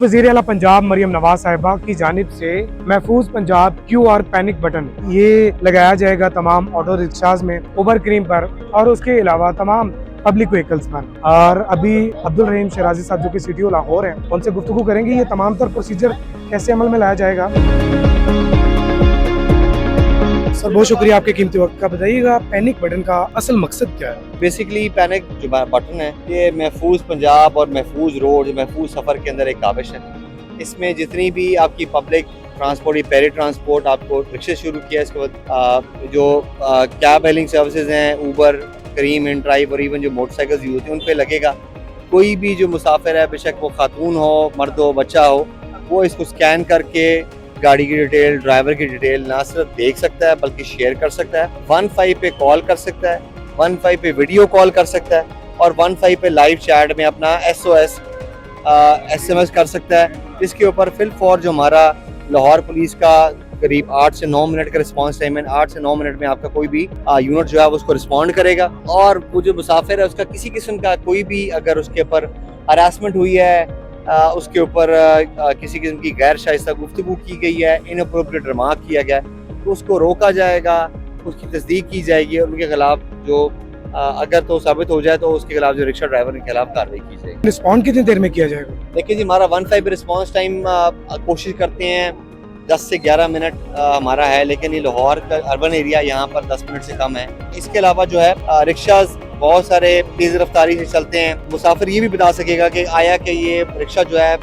वज़ीर आला पंजाब मरियम नवाज साहिबा की जानिब से महफूज पंजाब QR पैनिक बटन ये लगाया जाएगा तमाम ऑटो रिक्शाज में, उबर क्रीम पर और उसके अलावा तमाम पब्लिक व्हीकल्स पर। और अभी अब्दुल रहीम शराजी साहब जो कि CTO लाहौर हैं, उनसे गुफ्तगू करेंगे ये तमाम तर प्रोसीजर कैसे अमल में लाया जाएगा। सर बहुत शुक्रिया आपके कीमती वक्त का। बताइएगा पैनिक बटन का असल मकसद क्या है? बेसिकली पैनिक जो बटन है ये महफूज पंजाब और महफूज रोड, महफूज सफ़र के अंदर एक काविश है। इसमें जितनी भी आपकी पब्लिक ट्रांसपोर्ट या पैरी ट्रांसपोर्ट आपको रिक्शे शुरू किया, इसके बाद जो कैब हेलिंग सर्विसेज हैं, ऊबर, करीम, इन ड्राइव और इवन जो मोटरसाइकिल्स यूज होती हैं उन पर लगेगा। कोई भी जो मुसाफिर है, बेशक वो खातून हो, मर्द हो, बच्चा हो, वो इसको स्कैन करके गाड़ी की डिटेल, ड्राइवर की डिटेल ना सिर्फ देख सकता है बल्कि शेयर कर सकता है। 15 पे कॉल कर सकता है, 15 पे वीडियो कॉल कर सकता है और 15 पे लाइव चैट में अपना SOS SMS कर सकता है। इसके ऊपर फिल फॉर जो हमारा लाहौर पुलिस का करीब 8 से 9 मिनट का रिस्पांस टाइम है। 8 से 9 मिनट में आपका कोई भी यूनिट जो है उसको रिस्पॉन्ड करेगा। और वो जो मुसाफिर है उसका किसी किस्म का कोई भी अगर उसके ऊपर हरासमेंट हुई है, उसके ऊपर किसी किस्म की गैर शाइस्ता गुफ्तगू की गई है, इनअप्रोप्रिएट रिमार्क किया गया, तो उसको रोका जाएगा, उसकी तस्दीक की जाएगी और उनके खिलाफ जो अगर तो साबित हो जाए तो उसके खिलाफ जो रिक्शा ड्राइवर के खिलाफ कार्रवाई की जाएगी। रिस्पॉन्ड कितनी देर में किया जाएगा? देखिए जी, हमारा 15 रिस्पॉन्स टाइम कोशिश करते हैं 10 से 11 मिनट हमारा है, लेकिन ये लाहौर का अर्बन एरिया यहाँ पर 10 मिनट से कम है। इसके अलावा जो है रिक्शाज बहुत सारे तेज रफ्तारी से चलते हैं। मुसाफिर ये भी बता सकेगा कि आया कि ये रिक्शा जो है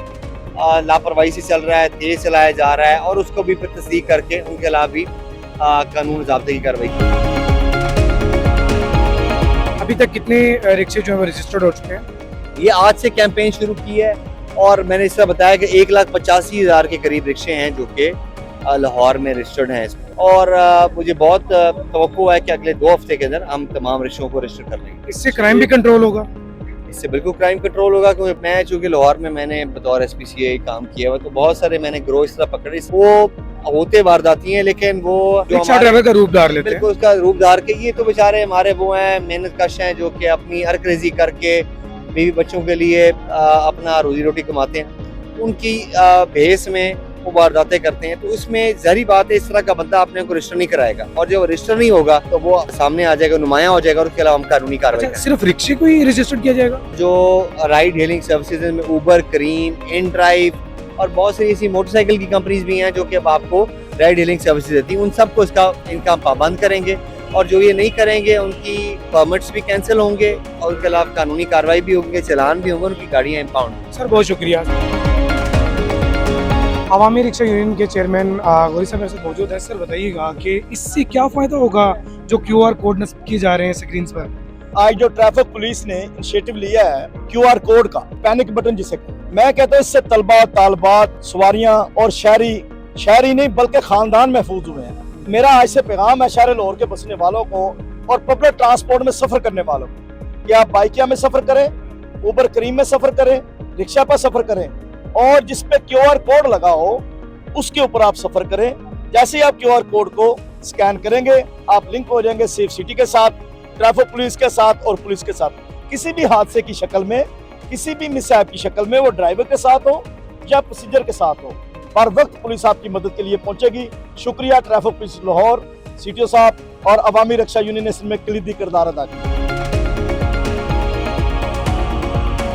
लापरवाही से चल रहा है, तेज चलाया जा रहा है, और उसको भी फिर तस्दीक करके उनके खिलाफ भी कानून ज़ाब्ते की कार्रवाई की। अभी तक कितने रिक्शे जो है वो रजिस्टर्ड हो चुके हैं? ये आज से कैंपेन शुरू की है और मैंने इस तरह बताया कि 1,85,000 के करीब रिक्शे हैं जो कि लाहौर में रजिस्टर्ड हैं इसमें। और मुझे बहुत तवक्को है कि अगले 2 हफ्ते के अंदर हम तमाम रिक्शों को रजिस्टर कर लेंगे। इससे क्राइम भी कंट्रोल होगा? इससे बिल्कुल क्राइम कंट्रोल होगा, क्योंकि मैं चूँकि लाहौर में मैंने बतौर SPCA काम किया हुआ, तो बहुत सारे मैंने ग्रोह इस तरह पकड़े, वो होते वारदाती हैं लेकिन वो जो रिक्शा ड्राइवर का रूप धार लेते हैं। बिल्कुल उसका रूप धार के, ये तो बेचारे हमारे वो हैं मेहनत कश हैं जो कि अपनी हरकरेजी करके बीवी बच्चों के लिए अपना रोजी रोटी कमाते हैं, उनकी भेस में वो वारदातें करते हैं। तो इसमें ज़ाहिर बात है इस तरह का बंदा अपने को रजिस्टर नहीं कराएगा, और जब रजिस्टर नहीं होगा तो वो सामने आ जाएगा, नुमाया हो जाएगा, और उसके अलावा हम कानूनी कार्रवाई करेंगे। सिर्फ रिक्शे को ही रजिस्टर किया जाएगा? जो राइड हेलिंग सर्विसेज में ऊबर, करीम, इन ड्राइव और बहुत सारी ऐसी मोटरसाइकिल की कंपनीज भी हैं जो कि अब आपको राइड हेलिंग सर्विसेज देती हैं, उन सबको इनका पाबंद करेंगे, और जो ये नहीं करेंगे उनकी परमिट्स भी कैंसिल होंगे और उनके खिलाफ कानूनी कार्रवाई भी होंगे, चालान भी होंगे, उनकी गाड़ियाँ इम्पाउंड। सर बहुत शुक्रिया। अवामी रिक्शा यूनियन के चेयरमैन गौरी साहब ऐसे मौजूद है। सर बताइएगा कि इससे क्या फ़ायदा होगा जो QR कोड नस्ब किए जा रहे हैं स्क्रीन पर? आज जो ट्रैफिक पुलिस ने इनिशिएटिव लिया है QR कोड का, पैनिक बटन जिसे मैं कहता हूँ, इससे तलबा, तालबात, सवारियाँ और शहरी नहीं बल्कि खानदान महफूज हुए हैं। मेरा आज से पैगाम है शहर लाहौर के बसने वालों को और पब्लिक ट्रांसपोर्ट में सफर करने वालों को कि आप बाइकिया में सफर करें, ऊबर करीम में सफर करें, रिक्शा पर सफर करें, और जिस पे QR कोड लगा हो उसके ऊपर आप सफर करें। जैसे ही आप QR कोड को स्कैन करेंगे आप लिंक हो जाएंगे सेफ सिटी के साथ, ट्रैफिक पुलिस के साथ और पुलिस के साथ। किसी भी हादसे की शक्ल में, किसी भी मिसहैप की शक्ल में, वो ड्राइवर के साथ हो या पैसेंजर के साथ हो, हर वक्त पुलिस आपकी मदद के लिए पहुंचेगी। शुक्रिया ट्रैफिक पुलिस लाहौर, CTO साहब और अवामी रक्षा यूनियन ने इसमें कलीदी किरदार अदा किया।